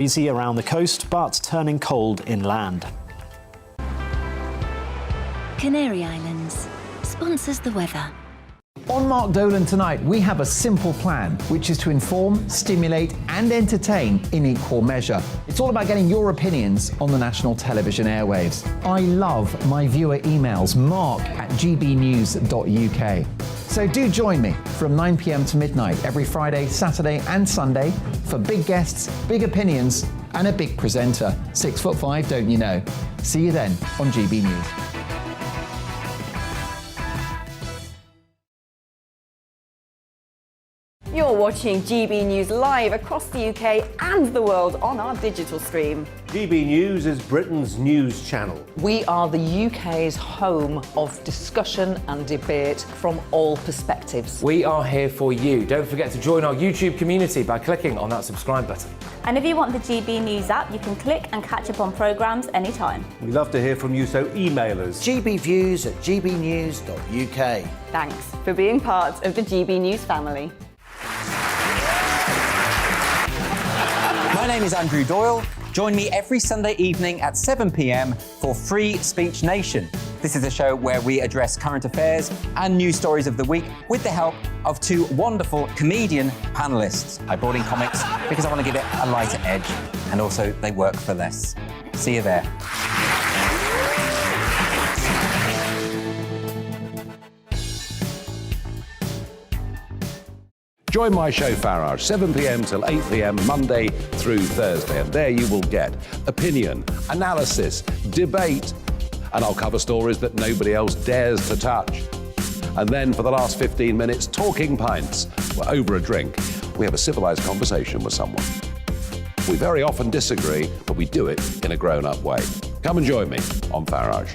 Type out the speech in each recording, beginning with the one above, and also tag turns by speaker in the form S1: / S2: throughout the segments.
S1: Breezy around the coast, but turning cold inland.
S2: Canary Islands sponsors the weather.
S3: On Mark Dolan tonight, we have a simple plan, which is to inform, stimulate and entertain in equal measure. It's all about getting your opinions on the national television airwaves. I love my viewer emails, mark@gbnews.uk. So do join me from 9 p.m. to midnight every Friday, Saturday and Sunday for big guests, big opinions and a big presenter. 6'5", don't you know? See you then on GB News.
S4: You're watching GB News live across the UK and the world on our digital stream.
S5: GB News is Britain's news channel.
S6: We are the UK's home of discussion and debate from all perspectives.
S7: We are here for you. Don't forget to join our YouTube community by clicking on that subscribe button.
S8: And if you want the GB News app, you can click and catch up on programmes anytime.
S5: We love to hear from you, so email us.
S9: gbviews@gbnews.uk.
S4: Thanks for being part of the GB News family.
S10: My name is Andrew Doyle. Join me every Sunday evening at 7 p.m. for Free Speech Nation. This is a show where we address current affairs and news stories of the week with the help of two wonderful comedian panellists. I brought in comics because I want to give it a lighter edge, and also they work for less. See you there.
S11: Join my show Farage, 7 p.m. till 8 p.m. Monday through Thursday. And there you will get opinion, analysis, debate, and I'll cover stories that nobody else dares to touch. And then for the last 15 minutes, talking pints. We're over a drink. We have a civilized conversation with someone. We very often disagree, but we do it in a grown-up way. Come and join me on Farage.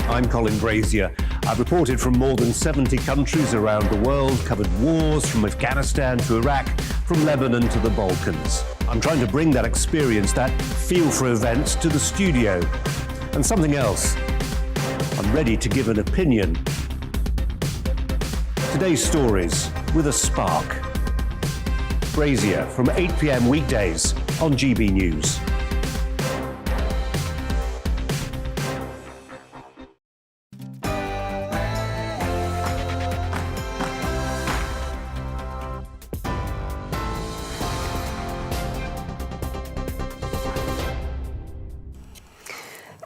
S5: I'm Colin Brazier. I've reported from more than 70 countries around the world, covered wars from Afghanistan to Iraq, from Lebanon to the Balkans. I'm trying to bring that experience, that feel for events, to the studio. And something else, I'm ready to give an opinion. Today's stories with a spark. Brazier from 8 p.m. weekdays on GB News.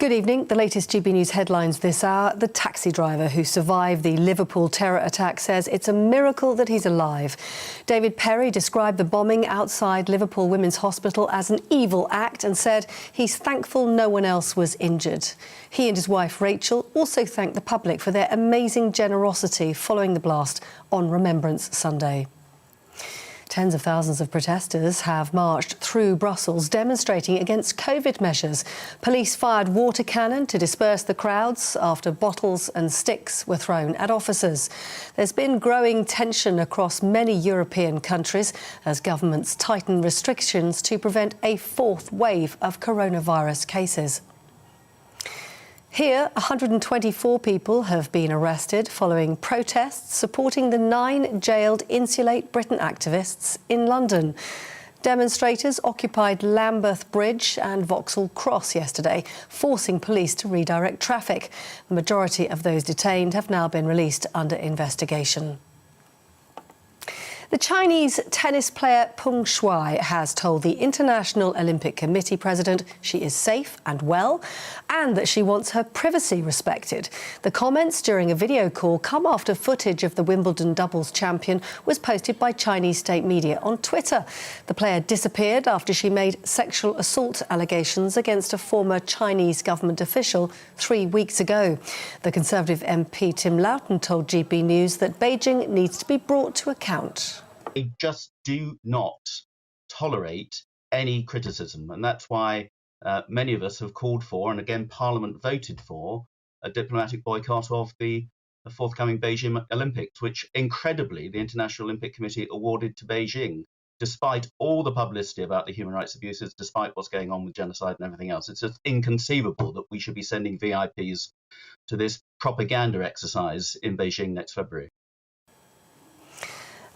S12: Good evening. The latest GB News headlines this hour. The taxi driver who survived the Liverpool terror attack says it's a miracle that he's alive. David Perry described the bombing outside Liverpool Women's Hospital as an evil act and said he's thankful no one else was injured. He and his wife Rachel also thanked the public for their amazing generosity following the blast on Remembrance Sunday. Tens of thousands of protesters have marched through Brussels demonstrating against COVID measures. Police fired water cannon to disperse the crowds after bottles and sticks were thrown at officers. There's been growing tension across many European countries as governments tighten restrictions to prevent a fourth wave of coronavirus cases. Here, 124 people have been arrested following protests supporting the 9 jailed Insulate Britain activists in London. Demonstrators occupied Lambeth Bridge and Vauxhall Cross yesterday, forcing police to redirect traffic. The majority of those detained have now been released under investigation. The Chinese tennis player Peng Shuai has told the International Olympic Committee president she is safe and well and that she wants her privacy respected. The comments during a video call come after footage of the Wimbledon doubles champion was posted by Chinese state media on Twitter. The player disappeared after she made sexual assault allegations against a former Chinese government official 3 weeks ago. The Conservative MP Tim Loughton told GB News that Beijing needs to be brought to account.
S13: They just do not tolerate any criticism, and that's why many of us have called for, and again Parliament voted for, a diplomatic boycott of the forthcoming Beijing Olympics, which incredibly the International Olympic Committee awarded to Beijing, despite all the publicity about the human rights abuses, despite what's going on with genocide and everything else. It's just inconceivable that we should be sending VIPs to this propaganda exercise in Beijing next February.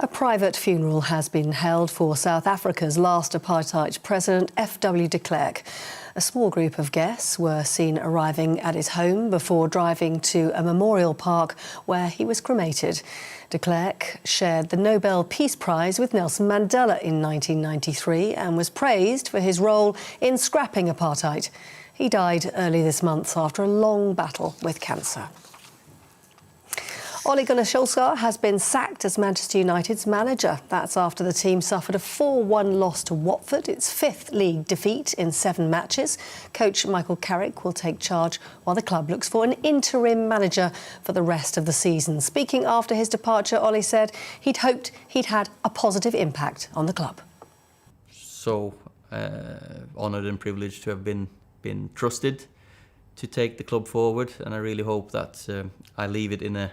S12: A private funeral has been held for South Africa's last apartheid president, F.W. de Klerk. A small group of guests were seen arriving at his home before driving to a memorial park where he was cremated. De Klerk shared the Nobel Peace Prize with Nelson Mandela in 1993 and was praised for his role in scrapping apartheid. He died early this month after a long battle with cancer. Ole Gunnar Solskjaer has been sacked as Manchester United's manager. That's after the team suffered a 4-1 loss to Watford, its fifth league defeat in 7 matches. Coach Michael Carrick will take charge while the club looks for an interim manager for the rest of the season. Speaking after his departure, Ole said he'd hoped he'd had a positive impact on the club.
S9: So honoured and privileged to have been trusted to take the club forward, and I really hope that I leave it in a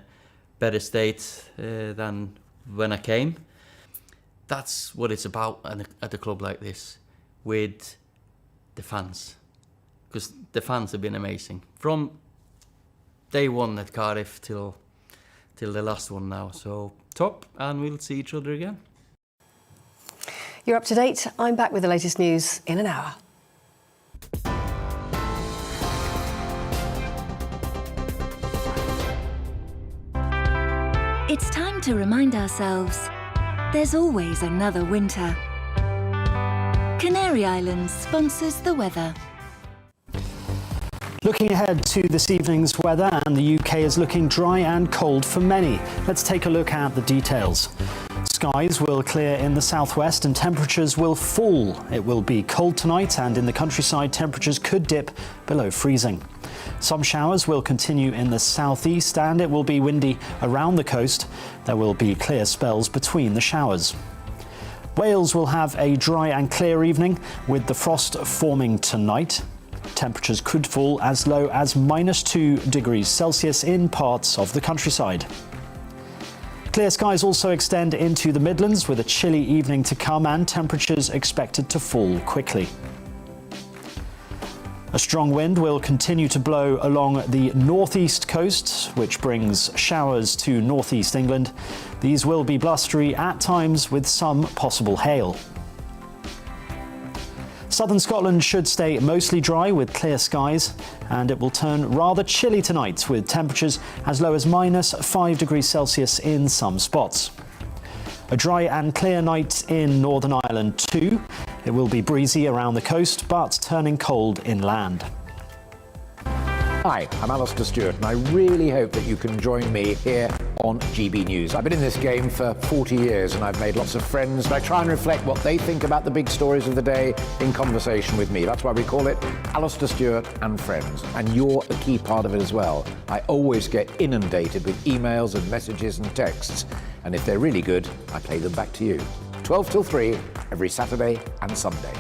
S9: better state than when I came. That's what it's about at a club like this, with the fans, because the fans have been amazing from day one at Cardiff till the last one now. So top, and we'll see each other again.
S12: You're up to date. I'm back with the latest news in an hour.
S2: It's time to remind ourselves there's always another winter. Canary Islands sponsors the weather.
S1: Looking ahead to this evening's weather, and the UK is looking dry and cold for many. Let's take a look at the details. Skies will clear in the southwest and temperatures will fall. It will be cold tonight, and in the countryside temperatures could dip below freezing. Some showers will continue in the southeast, and it will be windy around the coast. There will be clear spells between the showers. Wales will have a dry and clear evening with the frost forming tonight. Temperatures could fall as low as -2 degrees Celsius in parts of the countryside. Clear skies also extend into the Midlands with a chilly evening to come and temperatures expected to fall quickly. A strong wind will continue to blow along the northeast coast, which brings showers to northeast England. These will be blustery at times with some possible hail. Southern Scotland should stay mostly dry with clear skies, and it will turn rather chilly tonight with temperatures as low as -5 degrees Celsius in some spots. A dry and clear night in Northern Ireland too. It will be breezy around the coast, but turning cold inland.
S14: Hi, I'm Alistair Stewart, and I really hope that you can join me here on GB News. I've been in this game for 40 years, and I've made lots of friends, and I try and reflect what they think about the big stories of the day in conversation with me. That's why we call it Alistair Stewart and Friends, and you're a key part of it as well. I always get inundated with emails and messages and texts, and if they're really good, I play them back to you. 12 till 3, every Saturday and Sunday.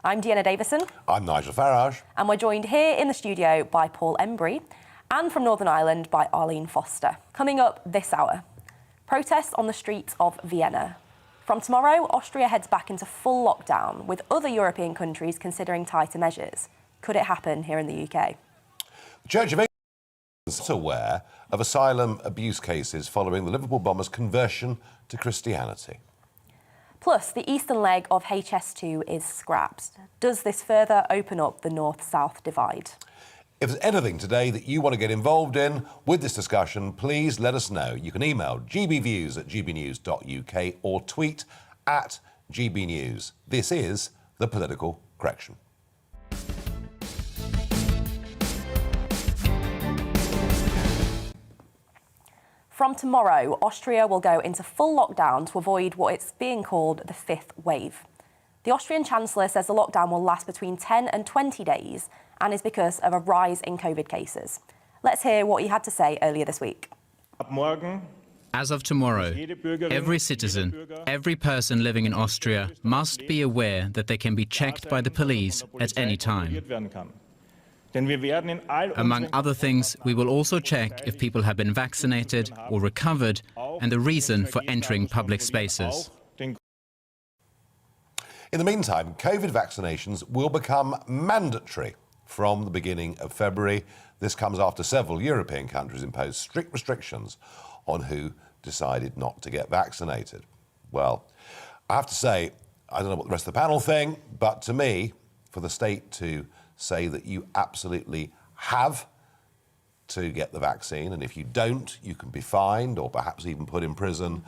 S15: I'm Deanna Davison.
S11: I'm Nigel Farage.
S15: And we're joined here in the studio by Paul Embry and from Northern Ireland by Arlene Foster. Coming up this hour, protests on the streets of Vienna. From tomorrow, Austria heads back into full lockdown, with other European countries considering tighter measures. Could it happen here in the UK?
S11: The Church of England is aware of asylum abuse cases following the Liverpool bombers' conversion to Christianity.
S15: Plus, the eastern leg of HS2 is scrapped. Does this further open up the north-south divide?
S11: If there's anything today that you want to get involved in with this discussion, please let us know. You can email gbviews@gbnews.uk or tweet @gbnews. This is The Political Correction.
S15: From tomorrow, Austria will go into full lockdown to avoid what it's being called the fifth wave. The Austrian Chancellor says the lockdown will last between 10 and 20 days and is because of a rise in COVID cases. Let's hear what he had to say earlier this week.
S16: Ab morgen As of tomorrow, every citizen, every person living in Austria must be aware that they can be checked by the police at any time. Among other things, we will also check if people have been vaccinated or recovered and the reason for entering public spaces.
S11: In the meantime, COVID vaccinations will become mandatory from the beginning of February. This comes after several European countries imposed strict restrictions on who decided not to get vaccinated. Well, I have to say, I don't know what the rest of the panel think, but to me, for the state to say that you absolutely have to get the vaccine, and if you don't, you can be fined or perhaps even put in prison,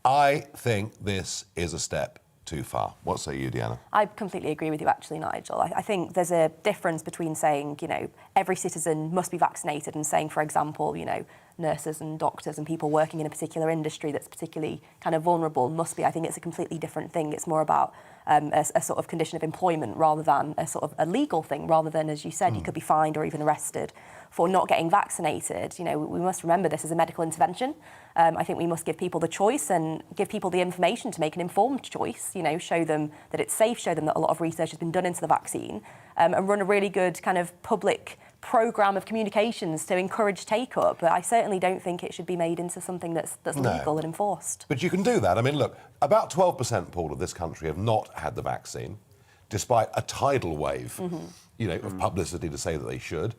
S11: I think this is a step too far. What say you, Deanna?
S15: I completely agree with you, actually, Nigel. I think there's a difference between saying, you know, every citizen must be vaccinated and saying, for example, you know, nurses and doctors and people working in a particular industry that's particularly kind of vulnerable must be. I think it's a completely different thing. It's more about a sort of condition of employment rather than a sort of a legal thing, rather than, as you said, you could be fined or even arrested for not getting vaccinated. You know, we must remember this is a medical intervention. I think we must give people the choice and give people the information to make an informed choice, you know, show them that it's safe, show them that a lot of research has been done into the vaccine, and run a really good kind of public programme of communications to encourage take-up. But I certainly don't think it should be made into something that's legal and enforced.
S11: But you can do that. I mean, look, about 12%, Paul, of this country have not had the vaccine, despite a tidal wave, you know, of publicity to say that they should.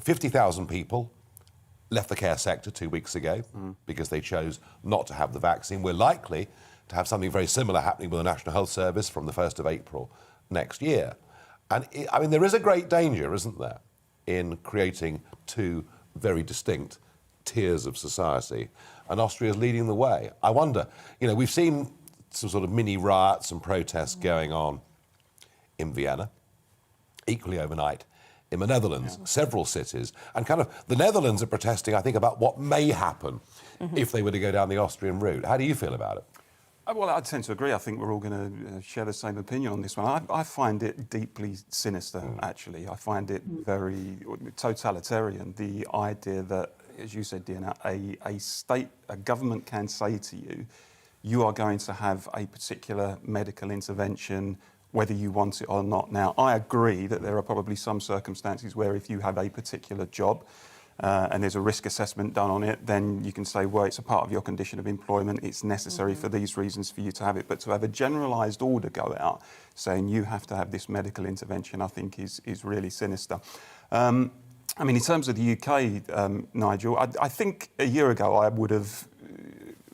S11: 50,000 people left the care sector 2 weeks ago because they chose not to have the vaccine. We're likely to have something very similar happening with the National Health Service from the 1st of April next year. And, I mean, there is a great danger, isn't there, in creating two very distinct tiers of society, and Austria is leading the way. I wonder, you know, we've seen some sort of mini riots and protests going on in Vienna, equally overnight in the Netherlands, several cities, and kind of the Netherlands are protesting, I think, about what may happen if they were to go down the Austrian route. How do you feel about it?
S17: Well, I tend to agree. I think we're all going to share the same opinion on this one. I find it deeply sinister, actually. I find it very totalitarian, the idea that, as you said, Diana, a government can say to you, you are going to have a particular medical intervention, whether you want it or not. Now, I agree that there are probably some circumstances where if you have a particular job, and there's a risk assessment done on it, then you can say, well, it's a part of your condition of employment, it's necessary for these reasons for you to have it. But to have a generalised order go out saying you have to have this medical intervention, I think is really sinister. I mean, in terms of the UK, Nigel, I think a year ago I would have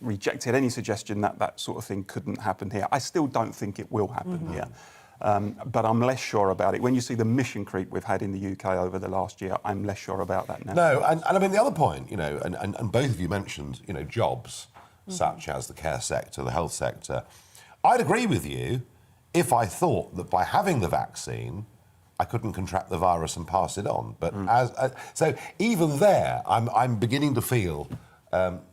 S17: rejected any suggestion that that sort of thing couldn't happen here. I still don't think it will happen here. But I'm less sure about it. When you see the mission creep we've had in the UK over the last year, I'm less sure about that now.
S11: No, and I mean, the other point, you know, and both of you mentioned, you know, jobs such as the care sector, the health sector. I'd agree with you if I thought that by having the vaccine, I couldn't contract the virus and pass it on. But so even there, I'm beginning to feel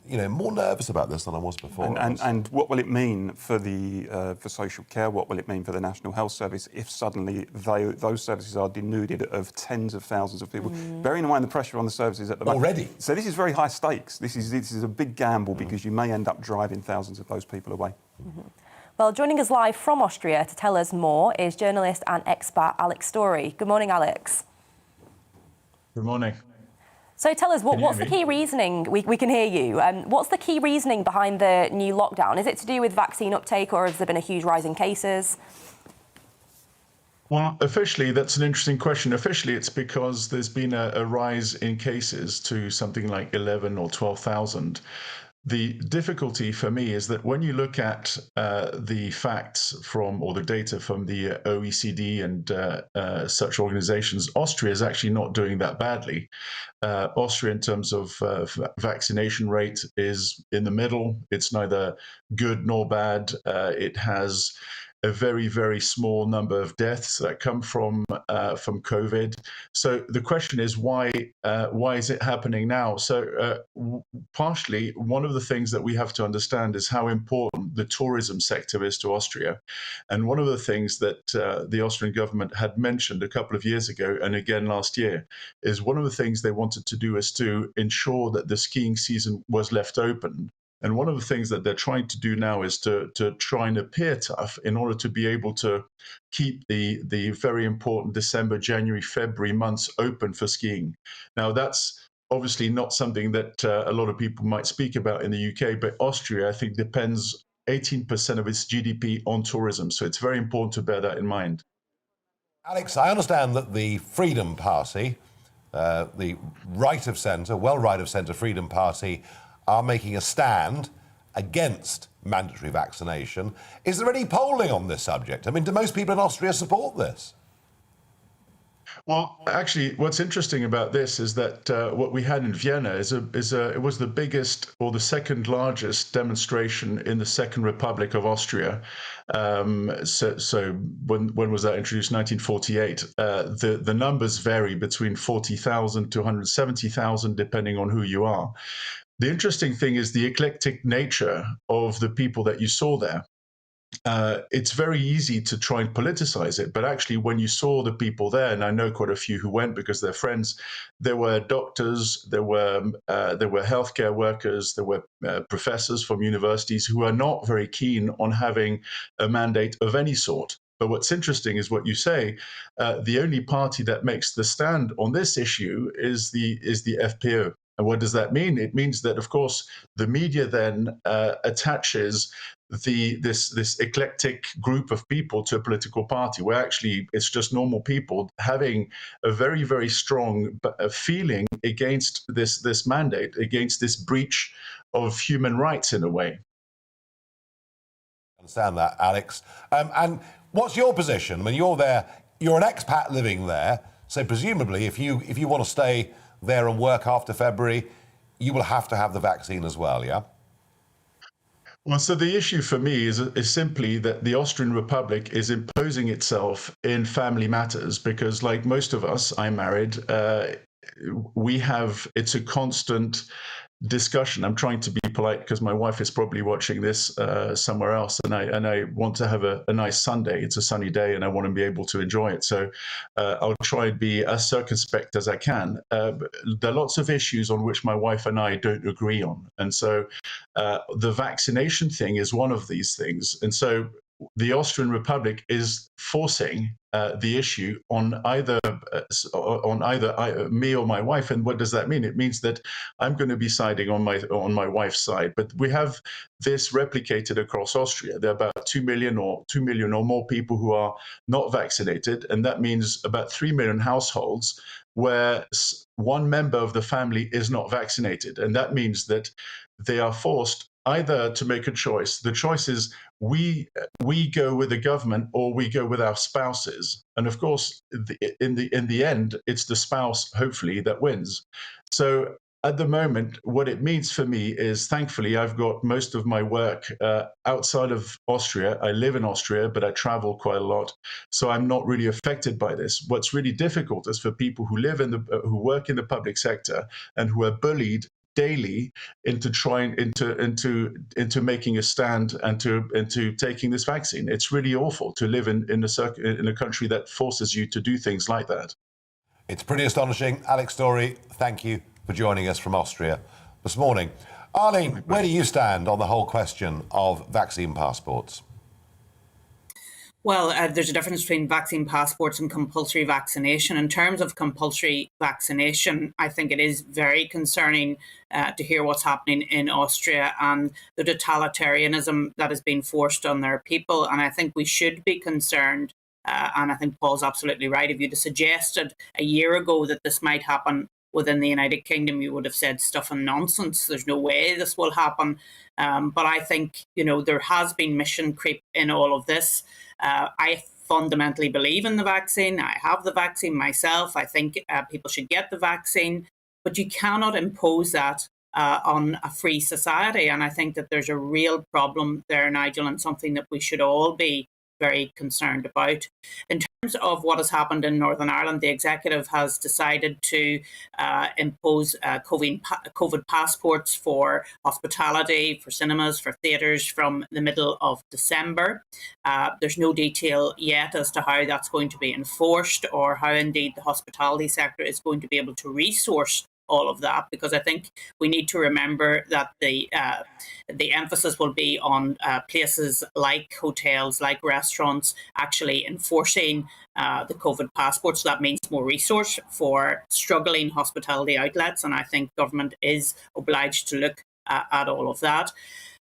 S11: you know, more nervous about this than I was before.
S17: And what will it mean for the for social care? What will it mean for the National Health Service if suddenly those services are denuded of tens of thousands of people? Bearing in mind the pressure on the services at the moment.
S11: Already.
S17: So this is very high stakes. This is a big gamble because you may end up driving thousands of those people away.
S15: Well, joining us live from Austria to tell us more is journalist and expat Alex Story. Good morning, Alex.
S18: Good morning.
S15: So tell us, what's the key reasoning? We can hear you. What's the key reasoning behind the new lockdown? Is it to do with vaccine uptake, or has there been a huge rise in cases?
S18: Well, officially, that's an interesting question. Officially, it's because there's been a rise in cases to something like 11 or 12,000. The difficulty for me is that when you look at the facts from, or the data from the OECD and such organizations, Austria is actually not doing that badly. Austria, in terms of vaccination rate, is in the middle. It's neither good nor bad. It has a very, very small number of deaths that come from COVID. So the question is, why is it happening now? So partially, one of the things that we have to understand is how important the tourism sector is to Austria. And one of the things that the Austrian government had mentioned a couple of years ago, and again last year, is one of the things they wanted to do is to ensure that the skiing season was left open. And one of the things that they're trying to do now is to try and appear tough in order to be able to keep the very important December, January, February months open for skiing. Now, that's obviously not something that a lot of people might speak about in the UK, but Austria, I think, depends 18% of its GDP on tourism. So it's very important to bear that in mind.
S11: Alex, I understand that the Freedom Party, the right of centre, right of centre Freedom Party, are making a stand against mandatory vaccination. Is there any polling on this subject? I mean, do most people in Austria support this?
S18: Well, actually, what's interesting about this is that what we had in Vienna it was the biggest or the second largest demonstration in the Second Republic of Austria. So when was that introduced? 1948. The numbers vary between 40,000 to 170,000, depending on who you are. The interesting thing is the eclectic nature of the people that you saw there. It's very easy to try and politicize it, but actually when you saw the people there, and I know quite a few who went because they're friends, there were doctors, there were healthcare workers, there were professors from universities who are not very keen on having a mandate of any sort. But what's interesting is what you say, the only party that makes the stand on this issue is the FPÖ. And what does that mean? It means that, of course, the media then attaches this eclectic group of people to a political party, where actually it's just normal people having a very, very strong feeling against this mandate, against this breach of human rights in a way.
S11: Understand that, Alex. And what's your position? I mean, you're there, you're an expat living there, so presumably if you want to stay there and work after February, you will have to have the vaccine as well, yeah?
S18: Well, so the issue for me is simply that the Austrian Republic is imposing itself in family matters because, like most of us, I'm married, it's a constant discussion. I'm trying to be polite because my wife is probably watching this somewhere else, and I want to have a nice Sunday. It's a sunny day, and I want to be able to enjoy it. So I'll try and be as circumspect as I can. There are lots of issues on which my wife and I don't agree on, and so the vaccination thing is one of these things. And so the Austrian Republic is forcing the issue on either me or my wife. And what does that mean? It means that I'm going to be siding on my wife's side. But we have this replicated across Austria. There are about 2 million or more people who are not vaccinated, and that means about 3 million households where one member of the family is not vaccinated, and that means that they are forced either to make a choice. The choice is we go with the government or we go with our spouses. And of course, in the end, it's the spouse, hopefully, that wins. So at the moment, what it means for me is, thankfully, I've got most of my work outside of Austria. I live in Austria, but I travel quite a lot. So I'm not really affected by this. What's really difficult is for people who who work in the public sector and who are bullied daily into making a stand and to taking this vaccine. It's really awful to live in a country that forces you to do things like that.
S11: It's pretty astonishing. Alex Story, thank you for joining us from Austria this morning. Arlene, where do you stand on the whole question of vaccine passports?
S19: Well, there's a difference between vaccine passports and compulsory vaccination. In terms of compulsory vaccination, I think it is very concerning to hear what's happening in Austria and the totalitarianism that is being forced on their people. And I think we should be concerned. And I think Paul's absolutely right. If you'd have suggested a year ago that this might happen within the United Kingdom, you would have said stuff and nonsense. There's no way this will happen. But I think, there has been mission creep in all of this. I fundamentally believe in the vaccine. I have the vaccine myself. I think people should get the vaccine, but you cannot impose that on a free society. And I think that there's a real problem there, Nigel, and something that we should all be very concerned about. In terms of what has happened in Northern Ireland, the executive has decided to impose COVID passports for hospitality, for cinemas, for theatres from the middle of December. There's no detail yet as to how that's going to be enforced, or how indeed the hospitality sector is going to be able to resource all of that, because I think we need to remember that the emphasis will be on places like hotels, like restaurants, actually enforcing the COVID passport. So that means more resource for struggling hospitality outlets, and I think government is obliged to look at all of that.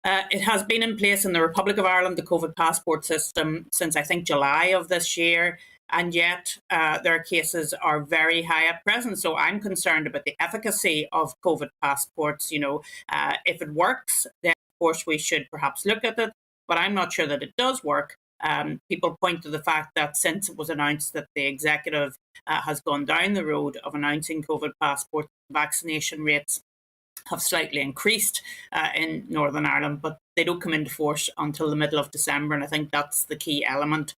S19: It has been in place in the Republic of Ireland, the COVID passport system, since I think July of this year. And yet their cases are very high at present. So I'm concerned about the efficacy of COVID passports. If it works, then of course we should perhaps look at it. But I'm not sure that it does work. People point to the fact that since it was announced that the executive has gone down the road of announcing COVID passports, vaccination rates have slightly increased in Northern Ireland, but they don't come into force until the middle of December, and I think that's the key element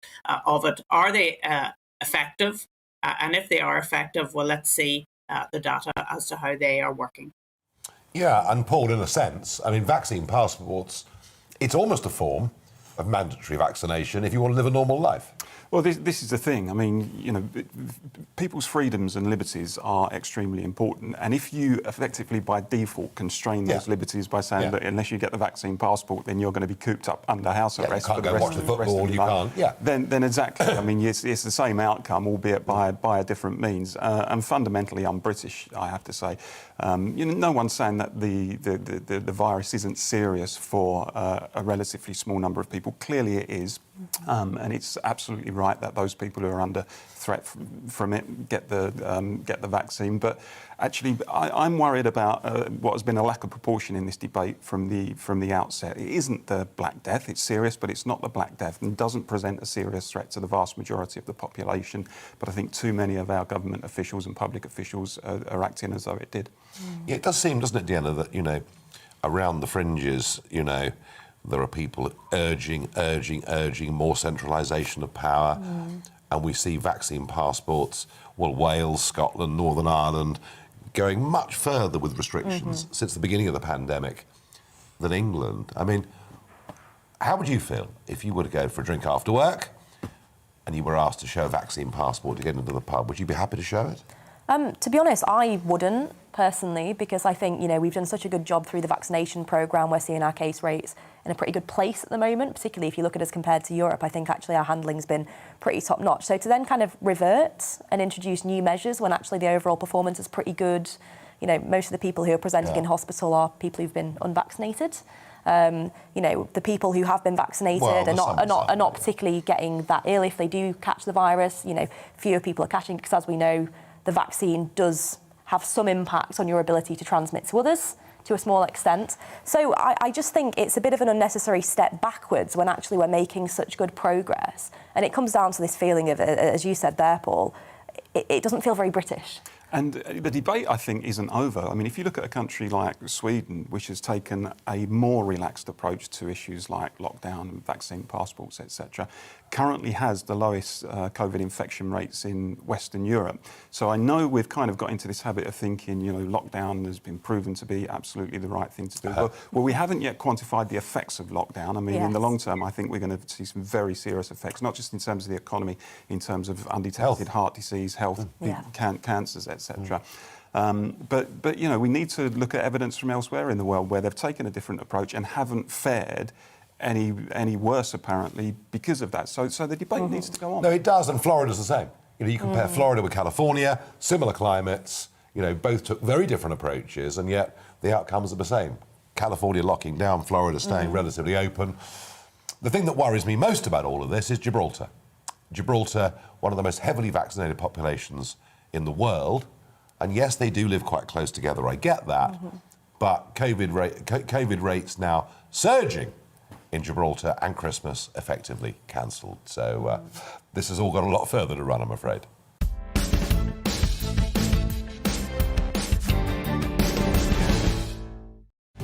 S19: of it. Are they effective? And if they are effective, well, let's see the data as to how they are working.
S11: Yeah, and Paul, in a sense, I mean, vaccine passports, it's almost a form of mandatory vaccination if you want to live a normal life.
S17: Well, this is the thing. I mean, people's freedoms and liberties are extremely important. And if you effectively, by default, constrain those liberties by saying that unless you get the vaccine passport, then you're going to be cooped up under house arrest for the rest of your life. Then exactly. I mean, it's the same outcome, albeit by a different means. And fundamentally un-British, I have to say. No one's saying that the virus isn't serious for a relatively small number of people. Clearly it is. And it's absolutely right that those people who are under threat from it get the vaccine. But actually, I'm worried about what has been a lack of proportion in this debate from the outset. It isn't the Black Death. It's serious, but it's not the Black Death, and doesn't present a serious threat to the vast majority of the population. But I think too many of our government officials and public officials are acting as though it did.
S11: Yeah, it does seem, doesn't it, Deanna, that around the fringes, there are people urging more centralisation of power. And we see vaccine passports, Wales, Scotland, Northern Ireland, going much further with restrictions since the beginning of the pandemic than England. I mean, how would you feel if you were to go for a drink after work and you were asked to show a vaccine passport to get into the pub? Would you be happy to show it?
S15: To be honest, I wouldn't personally, because I think, we've done such a good job through the vaccination programme. We're seeing our case rates in a pretty good place at the moment, particularly if you look at us compared to Europe. I think actually our handling's been pretty top notch. So to then kind of revert and introduce new measures when actually the overall performance is pretty good, most of the people who are presenting in hospital are people who've been unvaccinated. The people who have been vaccinated are not particularly getting that ill if they do catch the virus. Fewer people are catching it because, as we know, the vaccine does have some impact on your ability to transmit to others to a small extent. So I just think it's a bit of an unnecessary step backwards when actually we're making such good progress. And it comes down to this feeling of, as you said there, Paul, it doesn't feel very British.
S17: And the debate, I think, isn't over. I mean, if you look at a country like Sweden, which has taken a more relaxed approach to issues like lockdown and vaccine passports, etc., currently has the lowest COVID infection rates in Western Europe. So I know we've kind of got into this habit of thinking, lockdown has been proven to be absolutely the right thing to do. Well, we haven't yet quantified the effects of lockdown. I mean, in the long term, I think we're going to see some very serious effects, not just in terms of the economy, in terms of undetected heart disease, health, cancers, etc. But we need to look at evidence from elsewhere in the world where they've taken a different approach and haven't fared any worse, apparently, because of that. So the debate needs to go on.
S11: No, it does, and Florida's the same. You compare Florida with California, similar climates, both took very different approaches, and yet the outcomes are the same. California locking down, Florida staying relatively open. The thing that worries me most about all of this is Gibraltar. Gibraltar, one of the most heavily vaccinated populations in the world, and yes, they do live quite close together, I get that, but COVID rates now surging in Gibraltar, and Christmas effectively cancelled. So this has all got a lot further to run, I'm afraid.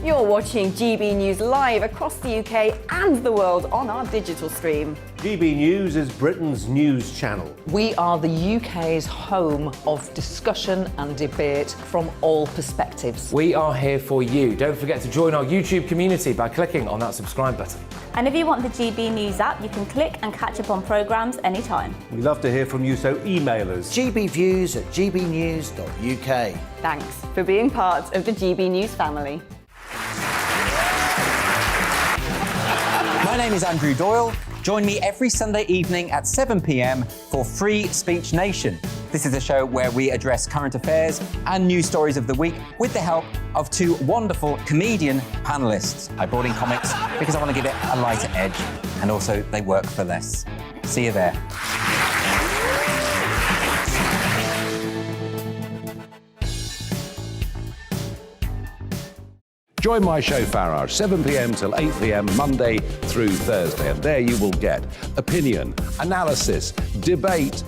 S4: You're You're watching GB News live across the UK and the world on our digital stream.
S5: GB News is Britain's news channel.
S6: We are the UK's home of discussion and debate from all perspectives.
S7: We are here for you. Don't forget to join our YouTube community by clicking on that subscribe button.
S8: And if you want the GB News app, you can click and catch up on programmes anytime.
S5: We love to hear from you, so email us.
S20: gbviews@gbnews.uk.
S4: Thanks for being part of the GB News family.
S10: My name is Andrew Doyle. Join me every Sunday evening at 7 p.m. for Free Speech Nation. This is a show where we address current affairs and news stories of the week with the help of two wonderful comedian panellists. I brought in comics because I want to give it a lighter edge, and also they work for less. See you there.
S11: Join my show Farage, 7 p.m. till 8 p.m. Monday through Thursday. And there you will get opinion, analysis, debate,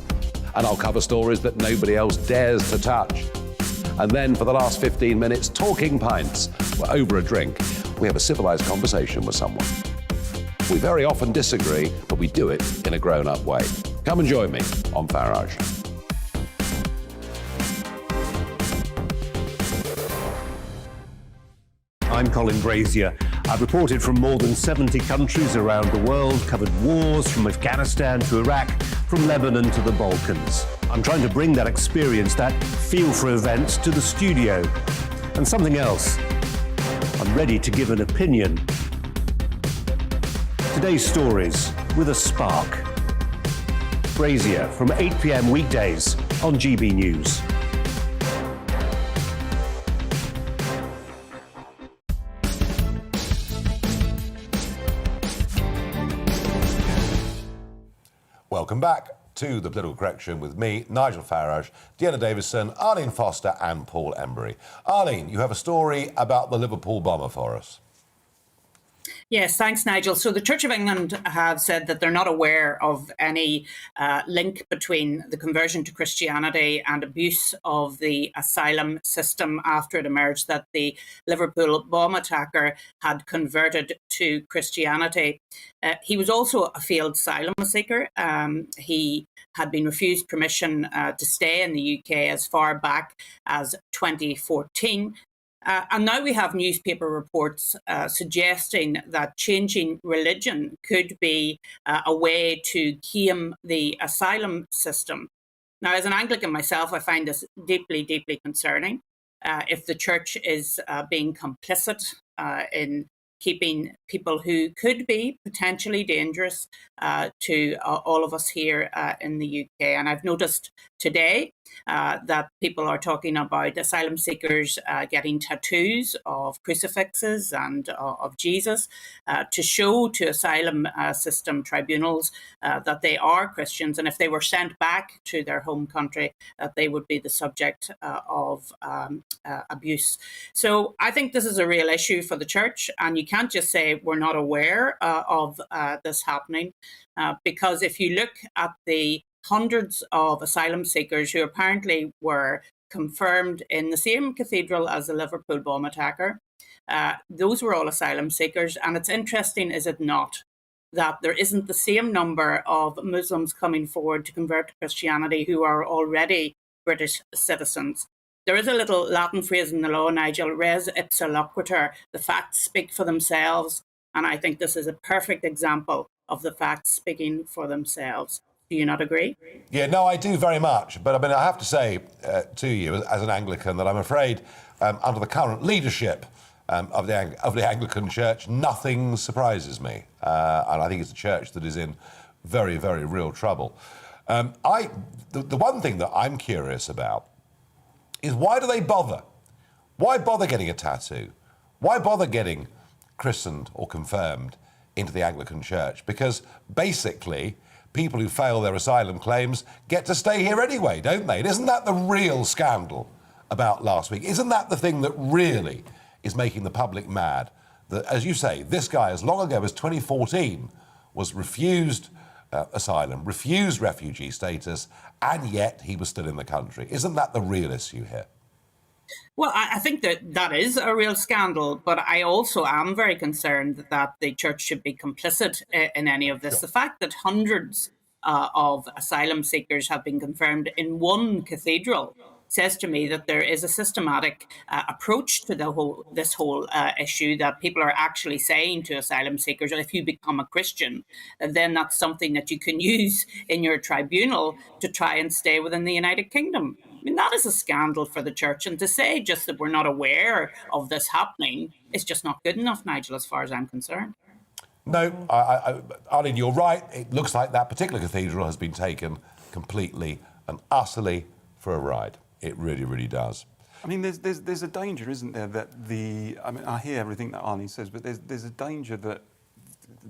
S11: and I'll cover stories that nobody else dares to touch. And then for the last 15 minutes, talking pints. We're over a drink. We have a civilized conversation with someone. We very often disagree, but we do it in a grown-up way. Come and join me on Farage.
S5: I'm Colin Brazier. I've reported from more than 70 countries around the world, covered wars from Afghanistan to Iraq, from Lebanon to the Balkans. I'm trying to bring that experience, that feel for events, to the studio. And something else, I'm ready to give an opinion. Today's stories with a spark. Brazier from 8 p.m. weekdays on GB News.
S11: Welcome back to The Political Correction with me, Nigel Farage, Deanna Davison, Arlene Foster and Paul Embry. Arlene, you have a story about the Liverpool bomber for us.
S19: Yes, thanks, Nigel. So the Church of England have said that they're not aware of any link between the conversion to Christianity and abuse of the asylum system after it emerged that the Liverpool bomb attacker had converted to Christianity. He was also a failed asylum seeker. He had been refused permission to stay in the UK as far back as 2014. And now we have newspaper reports suggesting that changing religion could be a way to game the asylum system. Now, as an Anglican myself, I find this deeply, deeply concerning. If the church is being complicit in keeping people who could be potentially dangerous to all of us here in the UK. And I've noticed today that people are talking about asylum seekers getting tattoos of crucifixes and of Jesus to show to asylum system tribunals that they are Christians. And if they were sent back to their home country, that they would be the subject of abuse. So I think this is a real issue for the church. And you can't just say we're not aware of this happening, because if you look at the hundreds of asylum seekers who apparently were confirmed in the same cathedral as the Liverpool bomb attacker, those were all asylum seekers. And it's interesting, is it not, that there isn't the same number of Muslims coming forward to convert to Christianity who are already British citizens. There is a little Latin phrase in the law, Nigel, res ipsa loquitur. The facts speak for themselves. And I think this is a perfect example of the facts speaking for themselves. Do you not agree?
S11: Yeah, no, I do very much. But I mean, I have to say to you, as an Anglican, that I'm afraid under the current leadership of the Anglican Church, nothing surprises me. And I think it's a church that is in very, very real trouble. The one thing that I'm curious about is, why do they bother? Why bother getting a tattoo? Why bother getting christened or confirmed into the Anglican Church? Because basically, people who fail their asylum claims get to stay here anyway, don't they? And isn't that the real scandal about last week? Isn't that the thing that really is making the public mad? That, as you say, this guy, as long ago as 2014, was refused asylum, refused refugee status, and yet he was still in the country. Isn't that the real issue here?
S19: Well, I think that is a real scandal, but I also am very concerned that the church should be complicit in any of this. The fact that hundreds of asylum seekers have been confirmed in one cathedral says to me that there is a systematic approach to this whole issue, that people are actually saying to asylum seekers, if you become a Christian, then that's something that you can use in your tribunal to try and stay within the United Kingdom. I mean, that is a scandal for the church. And to say just that we're not aware of this happening is just not good enough, Nigel, as far as I'm concerned.
S11: No, Arlene, you're right. It looks like that particular cathedral has been taken completely and utterly for a ride. It really, really does.
S17: I mean, there's a danger, isn't there, that I hear everything that Arlene says, but there's a danger that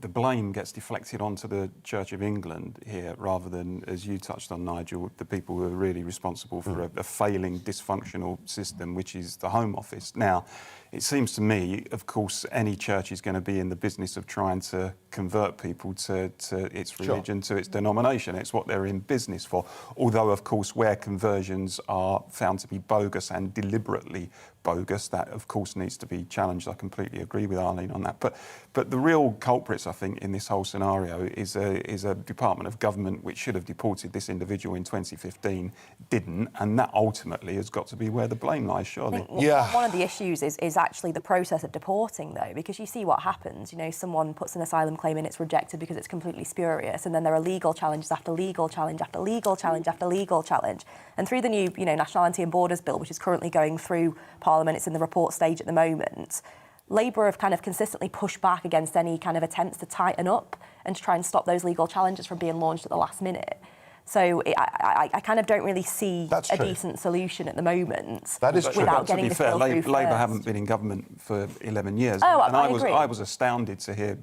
S17: the blame gets deflected onto the Church of England here, rather than, as you touched on, Nigel, the people who are really responsible for a failing, dysfunctional system, which is the Home Office. Now, it seems to me, of course, any church is going to be in the business of trying to convert people to its religion, to its denomination. It's what they're in business for. Although, of course, where conversions are found to be bogus and deliberately bogus, that, of course, needs to be challenged. I completely agree with Arlene on that. But the real culprits, I think, in this whole scenario is a Department of Government which should have deported this individual in 2015, didn't, and that ultimately has got to be where the blame lies, surely.
S15: One of the issues is actually the process of deporting, though, because you see what happens. You know, someone puts an asylum claim in, it's rejected because it's completely spurious, and then there are legal challenges after legal challenge after legal challenge after legal challenge. And through the new, Nationality and Borders Bill, which is currently going through Parliament, it's in the report stage at the moment, Labour have kind of consistently pushed back against any kind of attempts to tighten up and to try and stop those legal challenges from being launched at the last minute. So I kind of don't really see a decent solution at the moment.
S17: That is true.
S15: Without getting this bill through
S17: Labour
S15: first.
S17: haven't been in government for 11 years.
S15: Oh,
S17: and
S15: I agree.
S17: I was astounded to hear,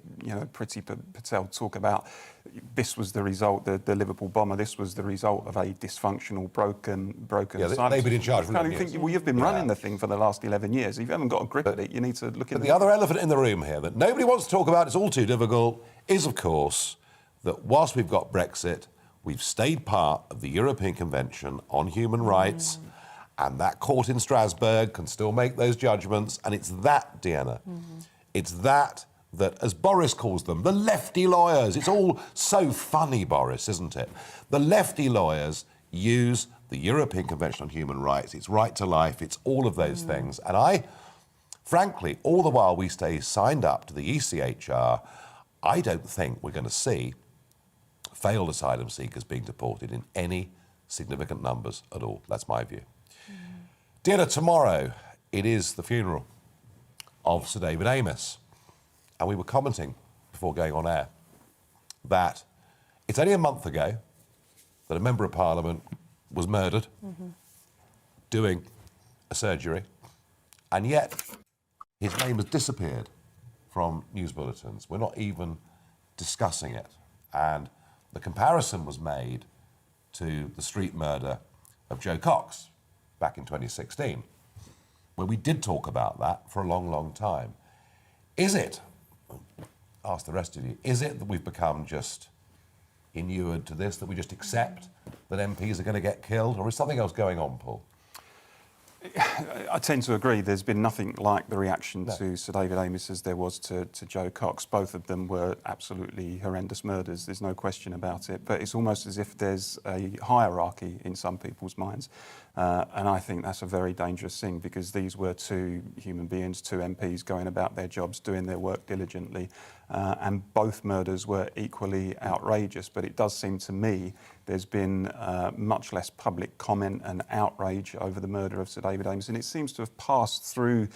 S17: Priti Patel talk about this was the result, the Liverpool bomber, this was the result of a dysfunctional, broken asylum.
S11: They've been in charge for 11 years.
S17: Well, you've been running the thing for the last 11 years. If you haven't got a grip at it, you need to look at it.
S11: But the other elephant in the room here that nobody wants to talk about, it's all too difficult, is, of course, that whilst we've got Brexit, we've stayed part of the European Convention on Human Rights, and that court in Strasbourg can still make those judgments, and it's that, Deanna, it's that, as Boris calls them, the lefty lawyers. It's all so funny, Boris, isn't it? The lefty lawyers use the European Convention on Human Rights, it's right to life, it's all of those things. And frankly, all the while we stay signed up to the ECHR, I don't think we're going to see failed asylum seekers being deported in any significant numbers at all. That's my view. Deanna, tomorrow it is the funeral of Sir David Amess. And we were commenting before going on air that it's only a month ago that a Member of Parliament was murdered doing a surgery, and yet his name has disappeared from news bulletins. We're not even discussing it. And the comparison was made to the street murder of Joe Cox back in 2016, where we did talk about that for a long, long time. Is it, ask the rest of you, is it that we've become just inured to this, that we just accept that MPs are going to get killed, or is something else going on, Paul?
S17: I tend to agree. There's been nothing like the reaction to Sir David Amess as there was to Joe Cox. Both of them were absolutely horrendous murders. There's no question about it. But it's almost as if there's a hierarchy in some people's minds. And I think that's a very dangerous thing, because these were two human beings, two MPs going about their jobs, doing their work diligently. And both murders were equally outrageous. But it does seem to me there's been much less public comment and outrage over the murder of Sir David Amess, and it seems to have passed through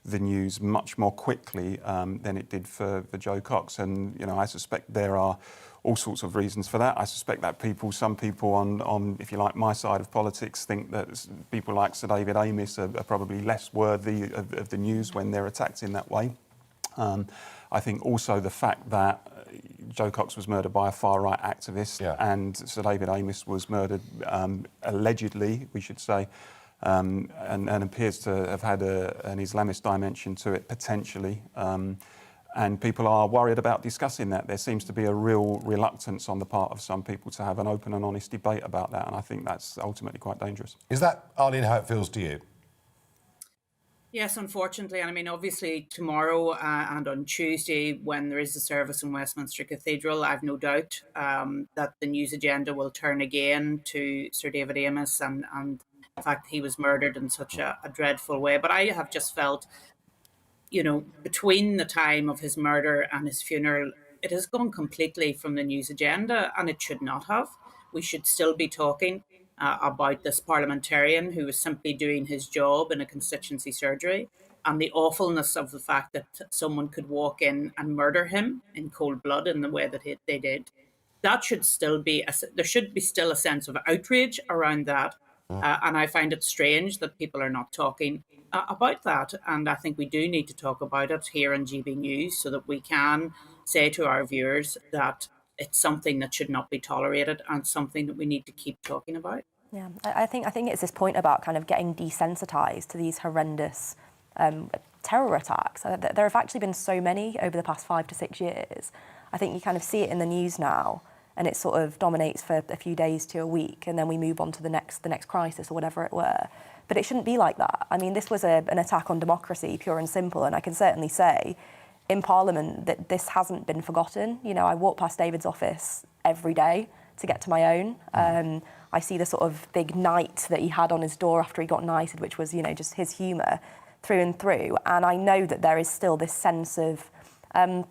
S17: the news much more quickly than it did for Joe Cox. And I suspect there are all sorts of reasons for that. I suspect that some people on, if you like, my side of politics think that people like Sir David Amess are probably less worthy of the news when they're attacked in that way. I think also the fact that Joe Cox was murdered by a far-right activist, and Sir David Amess was murdered, allegedly, we should say, and appears to have had an Islamist dimension to it, potentially. And people are worried about discussing that. There seems to be a real reluctance on the part of some people to have an open and honest debate about that, and I think that's ultimately quite dangerous.
S11: Is that, Arlene, how it feels to you?
S19: Yes, unfortunately. And I mean, obviously, tomorrow and on Tuesday, when there is a service in Westminster Cathedral, I've no doubt that the news agenda will turn again to Sir David Amess and the fact that he was murdered in such a dreadful way. But I have just felt, you know, between the time of his murder and his funeral, it has gone completely from the news agenda, and it should not have. We should still be talking about this parliamentarian who was simply doing his job in a constituency surgery, and the awfulness of the fact that someone could walk in and murder him in cold blood in the way that they did. That should still be, there should be still a sense of outrage around that. And I find it strange that people are not talking about that. And I think we do need to talk about it here on GB News so that we can say to our viewers that it's something that should not be tolerated and something that we need to keep talking about.
S15: Yeah, I think it's this point about kind of getting desensitised to these horrendous terror attacks. There have actually been so many over the past 5 to 6 years. I think you kind of see it in the news now, and it sort of dominates for a few days to a week, and then we move on to the next crisis or whatever it were. But it shouldn't be like that. I mean, this was an attack on democracy, pure and simple, and I can certainly say in Parliament that this hasn't been forgotten. You know, I walk past David's office every day to get to my own. I see the sort of big knight that he had on his door after he got knighted, which was, you know, just his humour through and through. And I know that there is still this sense of, I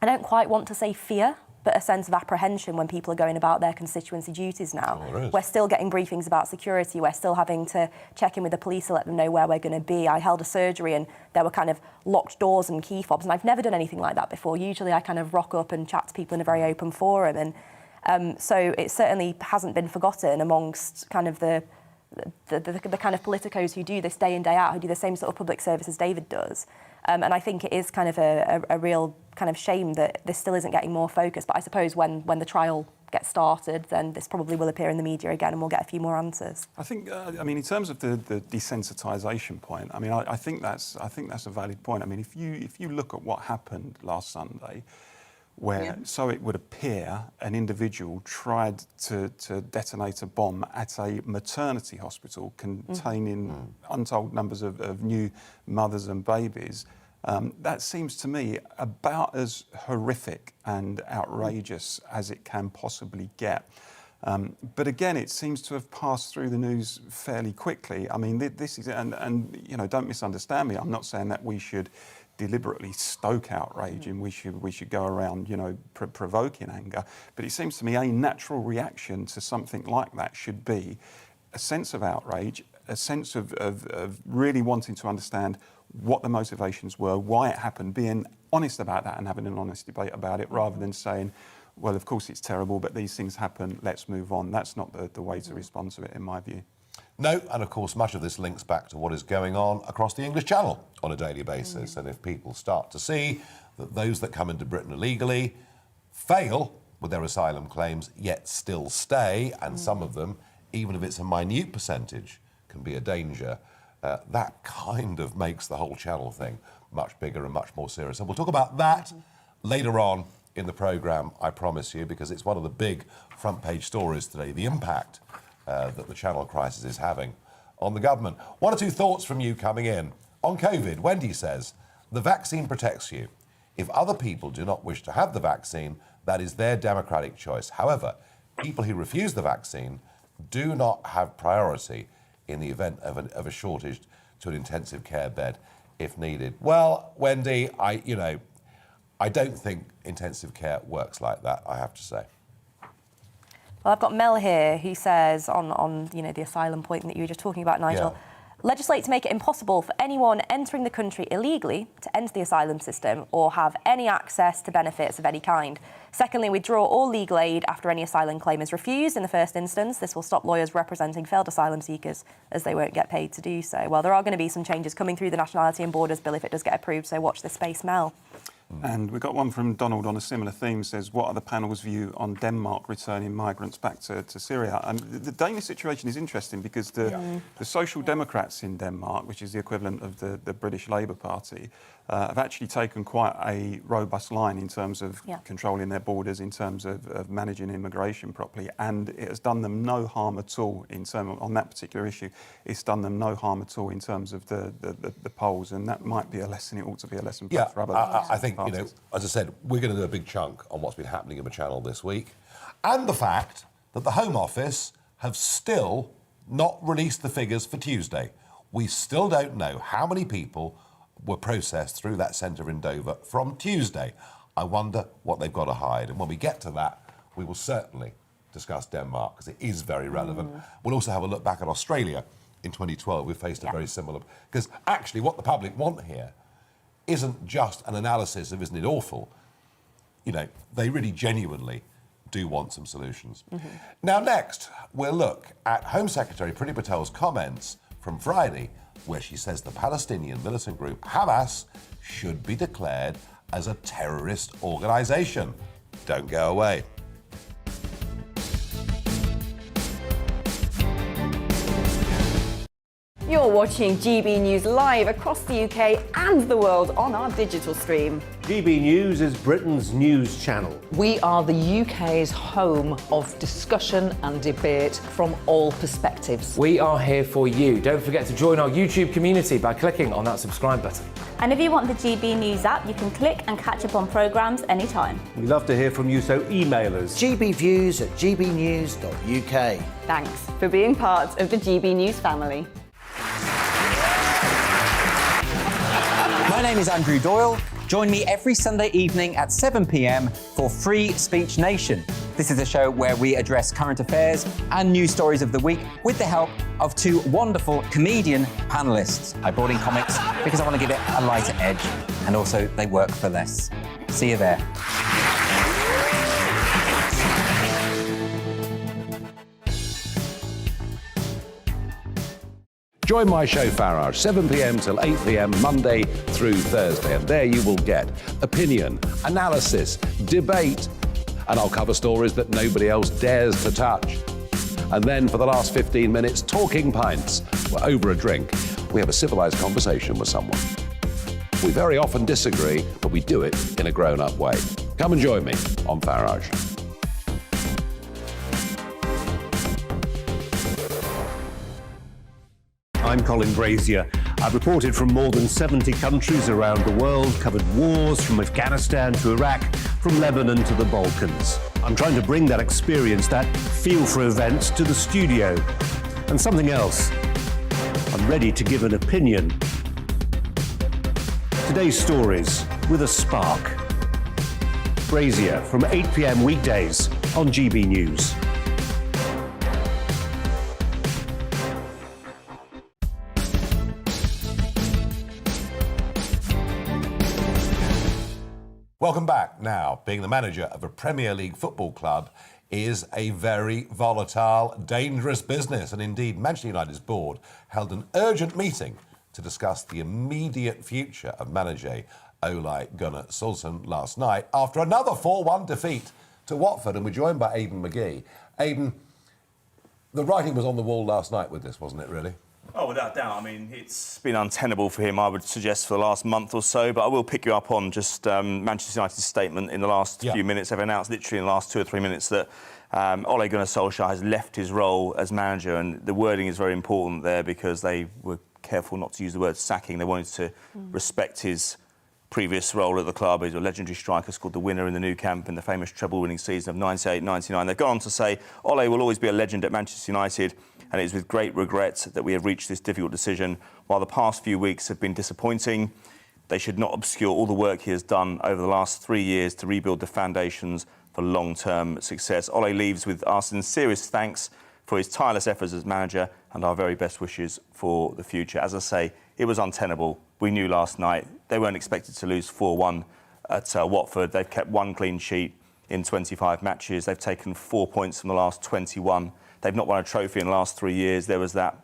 S15: don't quite want to say fear, but a sense of apprehension when people are going about their constituency duties now.
S11: Oh,
S15: we're still getting briefings about security. We're still having to check in with the police to let them know where we're going to be. I held a surgery and there were kind of locked doors and key fobs, and I've never done anything like that before. Usually I kind of rock up and chat to people in a very open forum, and so it certainly hasn't been forgotten amongst kind of the kind of politicos who do this day in, day out, who do the same sort of public service as David does. And I think it is kind of a real kind of shame that this still isn't getting more focus. But I suppose when the trial gets started, then this probably will appear in the media again and we'll get a few more answers.
S17: I think, I mean, in terms of the desensitisation point, I mean, I think that's a valid point. I mean, if you look at what happened last Sunday, where, so it would appear, an individual tried to detonate a bomb at a maternity hospital containing untold numbers of new mothers and babies. That seems to me about as horrific and outrageous as it can possibly get. But again, it seems to have passed through the news fairly quickly. I mean, this is, and you know, don't misunderstand me. I'm not saying that we should deliberately stoke outrage and we should go around, you know, provoking anger. But it seems to me a natural reaction to something like that should be a sense of outrage, a sense of really wanting to understand what the motivations were, why it happened, being honest about that and having an honest debate about it, rather than saying, well, of course it's terrible, but these things happen, let's move on. That's not the way to respond to it, in my view.
S11: No, and of course much of this links back to what is going on across the English Channel on a daily basis. And if people start to see that those that come into Britain illegally fail with their asylum claims, yet still stay, and some of them, even if it's a minute percentage, can be a danger, that kind of makes the whole Channel thing much bigger and much more serious. And we'll talk about that later on in the programme, I promise you, because it's one of the big front page stories today, the impact that the Channel crisis is having on the government. One or two thoughts from you coming in. On COVID, Wendy says, the vaccine protects you. If other people do not wish to have the vaccine, that is their democratic choice. However, people who refuse the vaccine do not have priority in the event of a shortage to an intensive care bed if needed. Well, Wendy, I don't think intensive care works like that, I have to say.
S15: Well, I've got Mel here who says on you know, the asylum point that you were just talking about, Nigel, legislate to make it impossible for anyone entering the country illegally to enter the asylum system or have any access to benefits of any kind. Secondly, withdraw all legal aid after any asylum claim is refused in the first instance. This will stop lawyers representing failed asylum seekers as they won't get paid to do so. Well, there are going to be some changes coming through the Nationality and Borders Bill if it does get approved, so watch this space, Mel.
S17: And we got one from Donald on a similar theme, says, what are the panel's view on Denmark returning migrants back to Syria? And the Danish situation is interesting because the Social Democrats in Denmark, which is the equivalent of the British Labour Party, have actually taken quite a robust line in terms of controlling their borders, in terms of managing immigration properly, and it has done them no harm at all in terms on that particular issue. It's done them no harm at all in terms of the polls, and that might be a lesson. It ought to be a lesson for other
S11: I think, you know, as I said, we're going to do a big chunk on what's been happening in the Channel this week, and the fact that the Home Office have still not released the figures for Tuesday. We still don't know how many people were processed through that centre in Dover from Tuesday. I wonder what they've got to hide. And when we get to that, we will certainly discuss Denmark, because it is very relevant. We'll also have a look back at Australia in 2012. We faced a very similar... Because actually what the public want here isn't just an analysis of isn't it awful. You know, they really genuinely do want some solutions. Now, next, we'll look at Home Secretary Priti Patel's comments from Friday, where she says the Palestinian militant group Hamas should be declared as a terrorist organisation. Don't go away.
S4: You're watching GB News live across the UK and the world on our digital stream.
S5: GB News is Britain's news channel.
S6: We are the UK's home of discussion and debate from all perspectives.
S7: We are here for you. Don't forget to join our YouTube community by clicking on that subscribe button.
S8: And if you want the GB News app, you can click and catch up on programmes anytime.
S5: We love to hear from you, so email us.
S20: gbviews@gbnews.uk.
S4: Thanks for being part of the GB News family.
S10: My name is Andrew Doyle. Join me every Sunday evening at 7 p.m. for Free Speech Nation. This is a show where we address current affairs and news stories of the week with the help of two wonderful comedian panellists. I brought in comics because I want to give it a lighter edge, and also they work for less. See you there.
S11: Join my show Farage, 7 p.m. till 8 p.m. Monday through Thursday, and there you will get opinion, analysis, debate, and I'll cover stories that nobody else dares to touch. And then for the last 15 minutes, talking pints. We're over a drink. We have a civilised conversation with someone. We very often disagree, but we do it in a grown-up way. Come and join me on Farage.
S5: I'm Colin Brazier. I've reported from more than 70 countries around the world, covered wars from Afghanistan to Iraq, from Lebanon to the Balkans. I'm trying to bring that experience, that feel for events, to the studio. And something else, I'm ready to give an opinion. Today's stories with a spark. Brazier from 8 p.m. weekdays on GB News.
S11: Welcome back. Now, being the manager of a Premier League football club is a very volatile, dangerous business. And indeed, Manchester United's board held an urgent meeting to discuss the immediate future of manager Ole Gunnar Solskjaer last night after another 4-1 defeat to Watford. And we're joined by Aidan McGee. Aidan, the writing was on the wall last night with this, wasn't it, really?
S21: Oh, without doubt. I mean, it's been untenable for him, I would suggest, for the last month or so. But I will pick you up on just Manchester United's statement in the last few minutes. They've announced literally in the last 2 or 3 minutes that Ole Gunnar Solskjaer has left his role as manager. And the wording is very important there because they were careful not to use the word sacking. They wanted to respect his previous role at the club. He's a legendary striker, scored the winner in the Nou Camp in the famous treble-winning season of 98-99. They've gone on to say, Ole will always be a legend at Manchester United, and it is with great regret that we have reached this difficult decision. While the past few weeks have been disappointing, they should not obscure all the work he has done over the last 3 years to rebuild the foundations for long-term success. Ole leaves with our sincerest thanks for his tireless efforts as manager and our very best wishes for the future. As I say, it was untenable. We knew last night they weren't expected to lose 4-1 at Watford. They've kept 1 clean sheet in 25 matches. They've taken 4 points from the last 21. They've not won a trophy in the last 3 years. There was that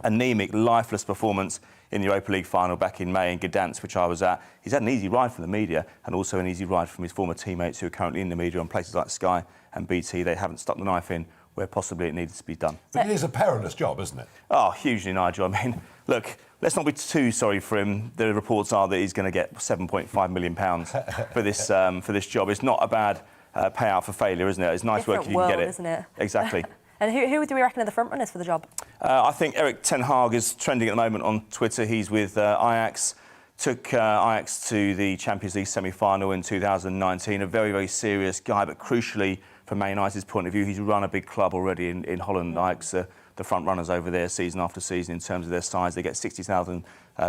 S21: anemic, lifeless performance in the Europa League final back in May in Gdansk, which I was at. He's had an easy ride from the media and also an easy ride from his former teammates who are currently in the media on places like Sky and BT. They haven't stuck the knife in where possibly it needed to be done.
S11: But it is a perilous job, isn't it?
S21: Oh, hugely, Nigel. I mean, look, let's not be too sorry for him. The reports are that he's going to get £7.5 million for this job. It's not a bad payout for failure, isn't it? It's nice
S15: Different
S21: work if you can get
S15: world,
S21: it.
S15: Isn't it?
S21: Exactly.
S15: And who do we reckon are the front runners for the job?
S21: I think Erik ten Hag is trending at the moment on Twitter. He's with Ajax. Took Ajax to the Champions League semi-final in 2019. A very, very serious guy, but crucially, from Man United's point of view, he's run a big club already in Holland. Ajax, the front runners over there season after season in terms of their size. They get 60,000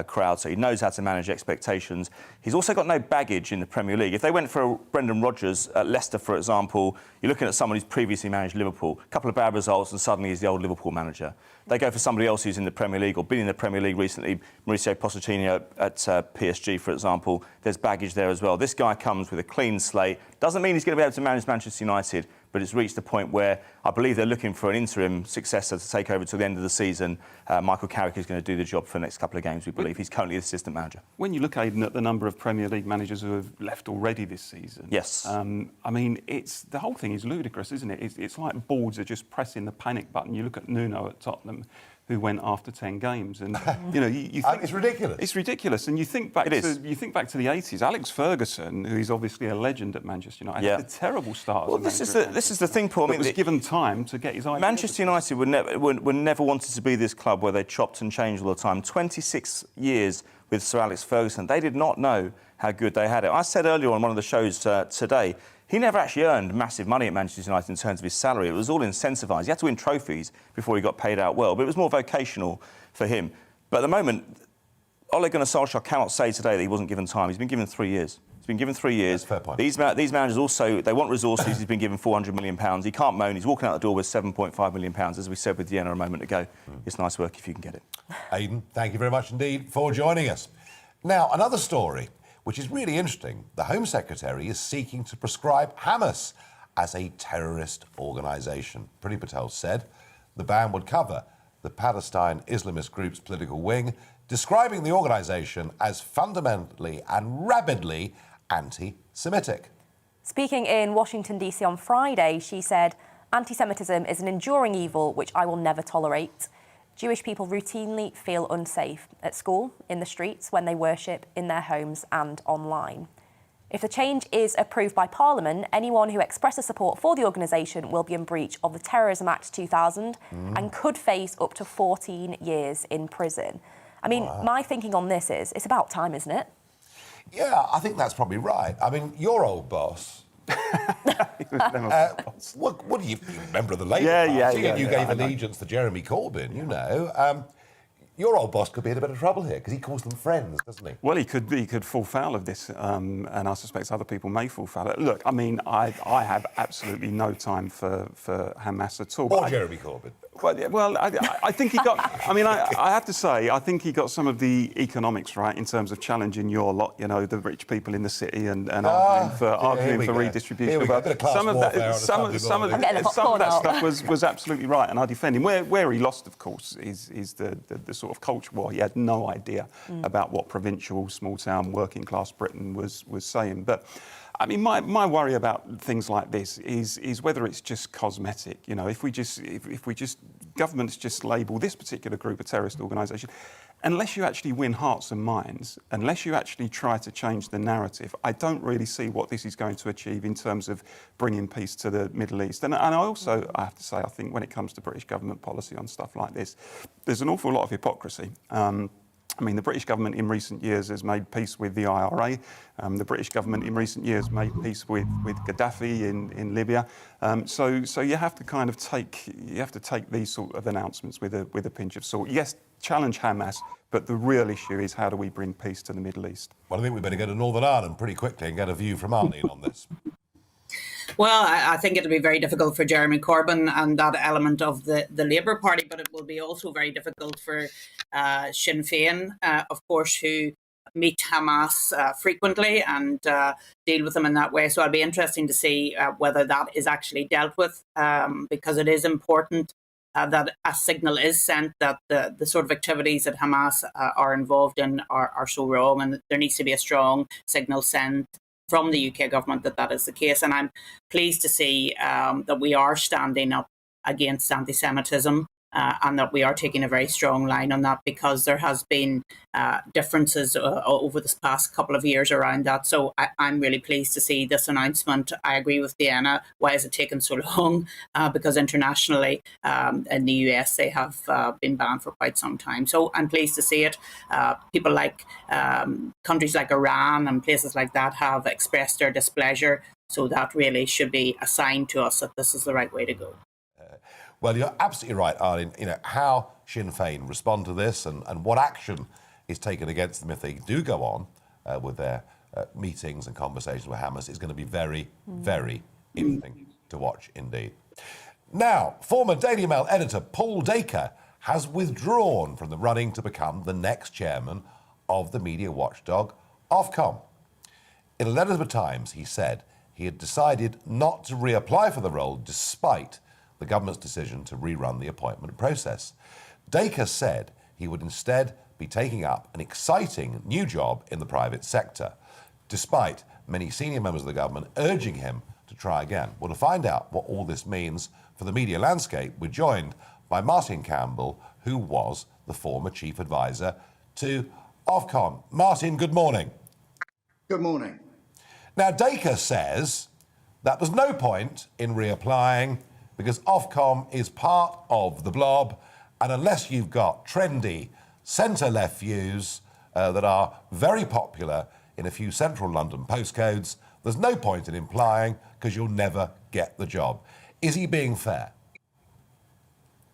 S21: crowd, so he knows how to manage expectations. He's also got no baggage in the Premier League. If they went for Brendan Rodgers at Leicester, for example, you're looking at someone who's previously managed Liverpool. A couple of bad results and suddenly he's the old Liverpool manager. They go for somebody else who's in the Premier League or been in the Premier League recently, Mauricio Pochettino at PSG, for example. There's baggage there as well. This guy comes with a clean slate. Doesn't mean he's going to be able to manage Manchester United, but it's reached the point where I believe they're looking for an interim successor to take over to the end of the season. Michael Carrick is going to do the job for the next couple of games, we believe. He's currently the assistant manager.
S17: When you look, Aidan, at the number of Premier League managers who have left already this season...
S21: Yes.
S17: I mean, the whole thing is ludicrous, isn't it? It's like boards are just pressing the panic button. You look at Nuno at Tottenham, who went after 10 games, and you know, you think
S11: it's ridiculous.
S17: It's ridiculous, and you think back to the 80s. Alex Ferguson, who is obviously a legend at Manchester United, had a terrible start.
S21: Well, this is the thing, Paul. I mean,
S17: was given time to get his ideas.
S21: Manchester United were never wanted to be this club where they chopped and changed all the time. 26 years with Sir Alex Ferguson, they did not know how good they had it. I said earlier on one of the shows today, he never actually earned massive money at Manchester United in terms of his salary. It was all incentivised. He had to win trophies before he got paid out well, but it was more vocational for him. But at the moment, Ole Gunnar Solskjaer cannot say today that he wasn't given time. He's been given 3 years. He's been given 3 years.
S11: Fair point.
S21: These managers also, they want resources. He's been given £400 million. He can't moan. He's walking out the door with £7.5 million, as we said with Vienna a moment ago. It's nice work if you can get it.
S11: Aidan, thank you very much indeed for joining us. Now, another story, which is really interesting. The Home Secretary is seeking to prescribe Hamas as a terrorist organisation. Priti Patel said the ban would cover the Palestine Islamist group's political wing, describing the organisation as fundamentally and rabidly anti-Semitic.
S15: Speaking in Washington, D.C. on Friday, she said, "Anti-Semitism is an enduring evil which I will never tolerate. Jewish people routinely feel unsafe at school, in the streets, when they worship, in their homes and online. If the change is approved by Parliament, anyone who expresses support for the organisation will be in breach of the Terrorism Act 2000 and could face up to 14 years in prison." I mean, my thinking on this is, it's about time, isn't it?
S11: Yeah, I think that's probably right. I mean, your old boss... what do you remember of the Labour Party? You gave allegiance to Jeremy Corbyn, you know. Your old boss could be in a bit of trouble here because he calls them friends, doesn't he?
S17: Well, he could fall foul of this, and I suspect other people may fall foul. Look, I mean, I have absolutely no time for Hamas at all.
S11: Or Jeremy Corbyn.
S17: Well, I think he got... I mean, I have to say, I think he got some of the economics right in terms of challenging your lot, you know, the rich people in the city and arguing for redistribution. Some of that stuff was absolutely right, and I defend him. Where he lost, of course, is the sort of culture war. He had no idea about what provincial, small-town, working-class Britain was saying. But I mean, my worry about things like this is whether it's just cosmetic. You know, if we just governments just label this particular group a terrorist organisation, unless you actually win hearts and minds, unless you actually try to change the narrative, I don't really see what this is going to achieve in terms of bringing peace to the Middle East. And I also, I have to say, I think when it comes to British government policy on stuff like this, there's an awful lot of hypocrisy. I mean, the British government in recent years has made peace with the IRA. The British government in recent years made peace with Gaddafi in Libya. So you have to kind of take these sort of announcements with a pinch of salt. Yes, challenge Hamas, but the real issue is how do we bring peace to the Middle East?
S11: Well, I think we better go to Northern Ireland pretty quickly and get a view from Arlene on this.
S19: Well, I think it'll be very difficult for Jeremy Corbyn and that element of the Labour Party, but it will be also very difficult for Sinn Féin, of course, who meet Hamas frequently and deal with them in that way. So it'll be interesting to see whether that is actually dealt with, because it is important that a signal is sent that the sort of activities that Hamas are involved in are so wrong, and that there needs to be a strong signal sent from the UK government that that is the case. And I'm pleased to see that we are standing up against anti-Semitism. And that we are taking a very strong line on that, because there has been differences over this past couple of years around that. So I'm really pleased to see this announcement. I agree with Deanna. Why has it taken so long? Because internationally, in the US, they have been banned for quite some time. So I'm pleased to see it. People like countries like Iran and places like that have expressed their displeasure. So that really should be a sign to us that this is the right way to go.
S11: Well, you're absolutely right, Arlene. How Sinn Féin respond to this and what action is taken against them if they do go on with their meetings and conversations with Hamas is going to be very, very interesting to watch indeed. Now, former Daily Mail editor Paul Dacre has withdrawn from the running to become the next chairman of the media watchdog Ofcom. In a letter to the Times, he said he had decided not to reapply for the role despite the government's decision to rerun the appointment process. Dacre said he would instead be taking up an exciting new job in the private sector, despite many senior members of the government urging him to try again. Well, to find out what all this means for the media landscape, we're joined by Martin Campbell, who was the former chief advisor to Ofcom. Martin, good morning.
S20: Good morning.
S11: Now, Dacre says that there's no point in reapplying because Ofcom is part of the blob, and unless you've got trendy centre-left views that are very popular in a few central London postcodes, there's no point in applying because you'll never get the job. Is he being fair?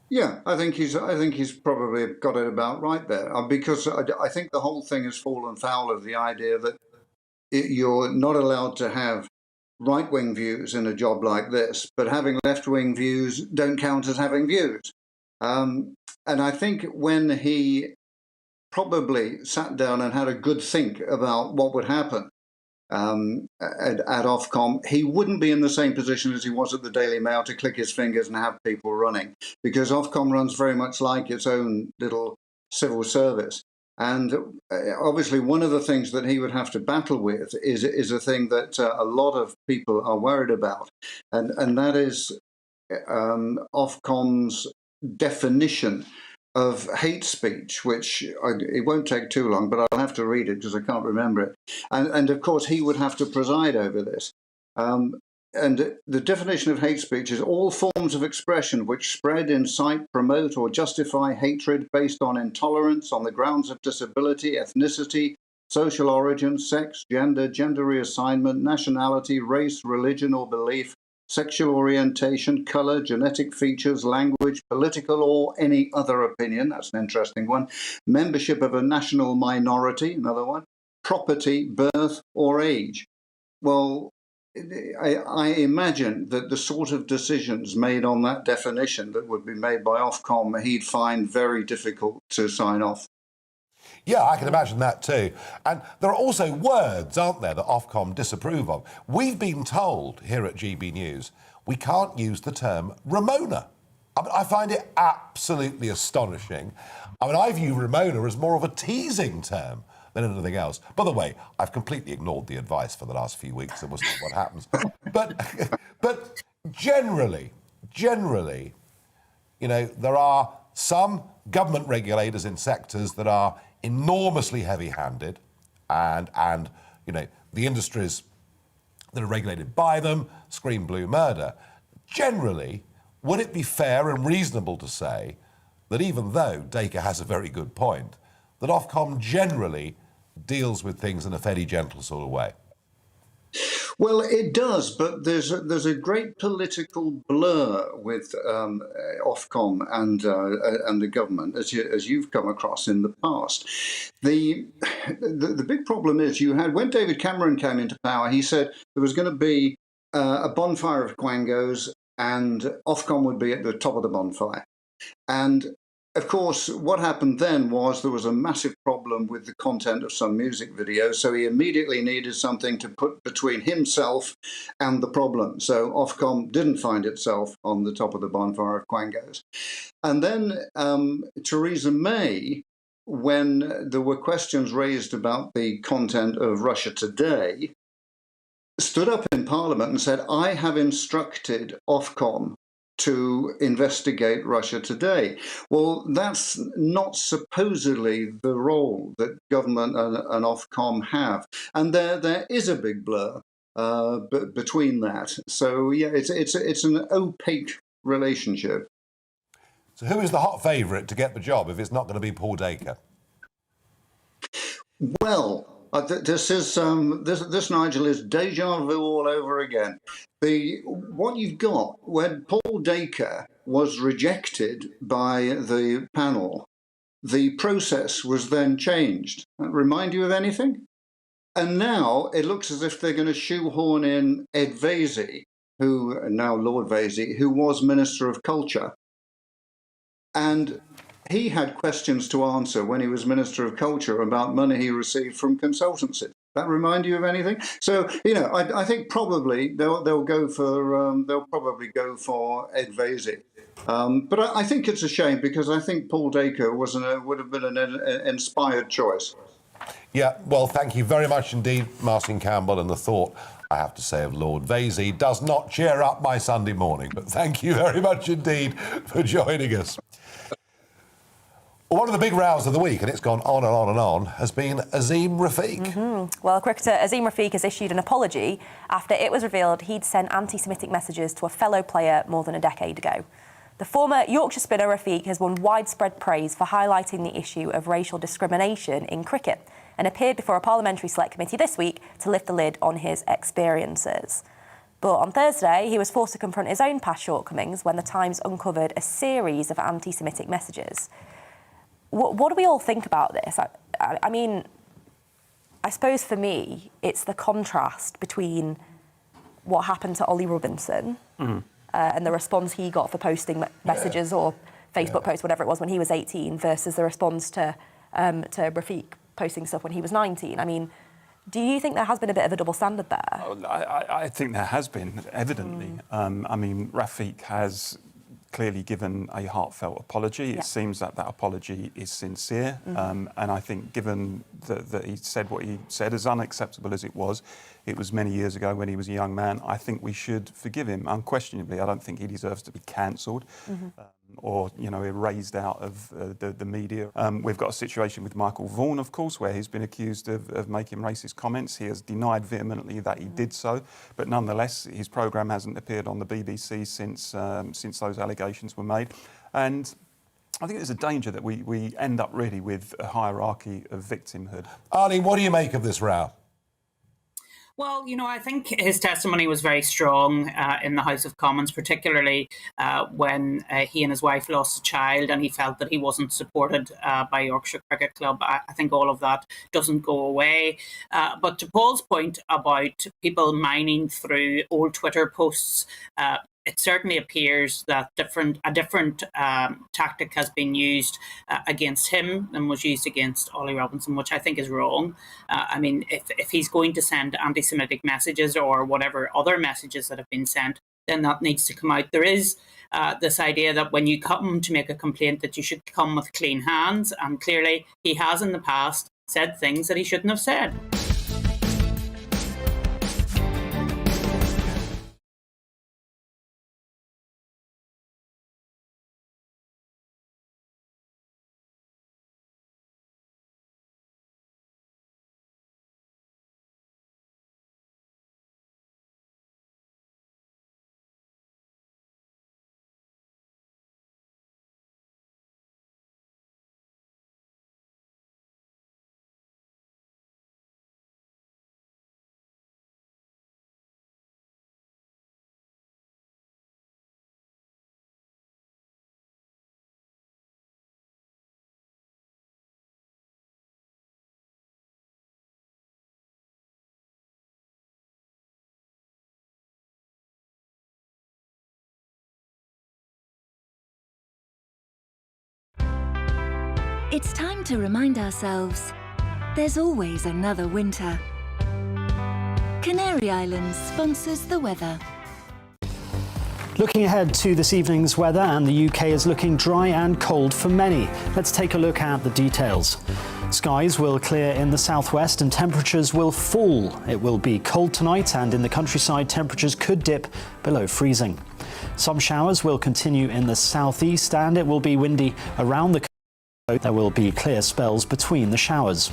S20: Yeah, I think he's probably got it about right there, because I think the whole thing has fallen foul of the idea that you're not allowed to have right-wing views in a job like this, but having left-wing views don't count as having views. And I think when he probably sat down and had a good think about what would happen at Ofcom, he wouldn't be in the same position as he was at the Daily Mail to click his fingers and have people running, because Ofcom runs very much like its own little civil service. And obviously, one of the things that he would have to battle with is a thing that a lot of people are worried about, and that is Ofcom's definition of hate speech, which it won't take too long, but I'll have to read it because I can't remember it. And of course, he would have to preside over this. And the definition of hate speech is all forms of expression which spread, incite, promote, or justify hatred based on intolerance on the grounds of disability, ethnicity, social origin, sex, gender, gender reassignment, nationality, race, religion or belief, sexual orientation, colour, genetic features, language, political or any other opinion, that's an interesting one, membership of a national minority, another one, property, birth or age. Well, I imagine that the sort of decisions made on that definition that would be made by Ofcom, he'd find very difficult to sign off.
S11: Yeah, I can imagine that too. And there are also words, aren't there, that Ofcom disapprove of. We've been told here at GB News we can't use the term Ramona. I find it absolutely astonishing. I view Ramona as more of a teasing term than anything else. By the way, I've completely ignored the advice for the last few weeks, and we'll see what happens. But generally, there are some government regulators in sectors that are enormously heavy-handed, and the industries that are regulated by them scream blue murder. Generally, would it be fair and reasonable to say that even though Dacre has a very good point, that Ofcom generally deals with things in a fairly gentle sort of way?
S20: Well, it does, but there's a great political blur with Ofcom and the government, as you've come across in the past. The big problem is when David Cameron came into power, he said there was going to be a bonfire of quangos and Ofcom would be at the top of the bonfire. And of course, what happened then was there was a massive problem with the content of some music videos, so he immediately needed something to put between himself and the problem. So Ofcom didn't find itself on the top of the bonfire of quangos. And then Theresa May, when there were questions raised about the content of Russia Today, stood up in Parliament and said, I have instructed Ofcom to investigate Russia Today. Well, that's not supposedly the role that government and Ofcom have. And there is a big blur between that. So, yeah, it's an opaque relationship.
S11: So who is the hot favourite to get the job if it's not going to be Paul Dacre?
S20: Well, this Nigel is deja vu all over again. What you've got when Paul Dacre was rejected by the panel, the process was then changed. Remind you of anything? And now it looks as if they're going to shoehorn in Ed Vaizey, who now Lord Vaizey, who was Minister of Culture. And he had questions to answer when he was Minister of Culture about money he received from consultancy. That remind you of anything? So, you know, I think probably they'll probably go for Ed Vaizey. But I think it's a shame because I think Paul Dacre would have been an inspired choice.
S11: Yeah, well, thank you very much indeed, Martin Campbell, and the thought, I have to say, of Lord Vaizey does not cheer up my Sunday morning. But thank you very much indeed for joining us. One of the big rows of the week, and it's gone on and on and on, has been Azeem Rafiq.
S15: Well, cricketer Azeem Rafiq has issued an apology after it was revealed he'd sent anti-Semitic messages to a fellow player more than a decade ago. The former Yorkshire spinner Rafiq has won widespread praise for highlighting the issue of racial discrimination in cricket and appeared before a parliamentary select committee this week to lift the lid on his experiences. But on Thursday, he was forced to confront his own past shortcomings when the Times uncovered a series of anti-Semitic messages. What do we all think about this? I mean, I suppose for me, it's the contrast between what happened to Ollie Robinson and the response he got for posting messages or Facebook posts, whatever it was, when he was 18, versus the response to Rafiq posting stuff when he was 19. I mean, do you think there has been a bit of a double standard there?
S17: I think there has been, evidently. I mean, Rafiq has clearly given a heartfelt apology. It seems that apology is sincere. And I think given that he said what he said, as unacceptable as it was many years ago when he was a young man, I think we should forgive him. Unquestionably, I don't think he deserves to be cancelled or, you know, erased out of the media. We've got a situation with Michael Vaughan, of course, where he's been accused of making racist comments. He has denied vehemently that he did so, but nonetheless, his programme hasn't appeared on the BBC since those allegations were made. And I think there's a danger that we end up really with a hierarchy of victimhood.
S11: Arlene, what do you make of this row?
S19: Well, you know, I think his testimony was very strong in the House of Commons, particularly when he and his wife lost a child and he felt that he wasn't supported by Yorkshire Cricket Club. I think all of that doesn't go away. But to Paul's point about people mining through old Twitter posts, it certainly appears that a different tactic has been used against him than was used against Ollie Robinson, which I think is wrong. I mean, if he's going to send anti-Semitic messages or whatever other messages that have been sent, then that needs to come out. There is this idea that when you come to make a complaint that you should come with clean hands, and clearly he has in the past said things that he shouldn't have said.
S2: It's time to remind ourselves there's always another winter. Canary Islands sponsors the weather.
S1: Looking ahead to this evening's weather, and the UK is looking dry and cold for many. Let's take a look at the details. Skies will clear in the southwest and temperatures will fall. It will be cold tonight, and in the countryside temperatures could dip below freezing. Some showers will continue in the southeast and it will be windy around the coast. There will be clear spells between the showers.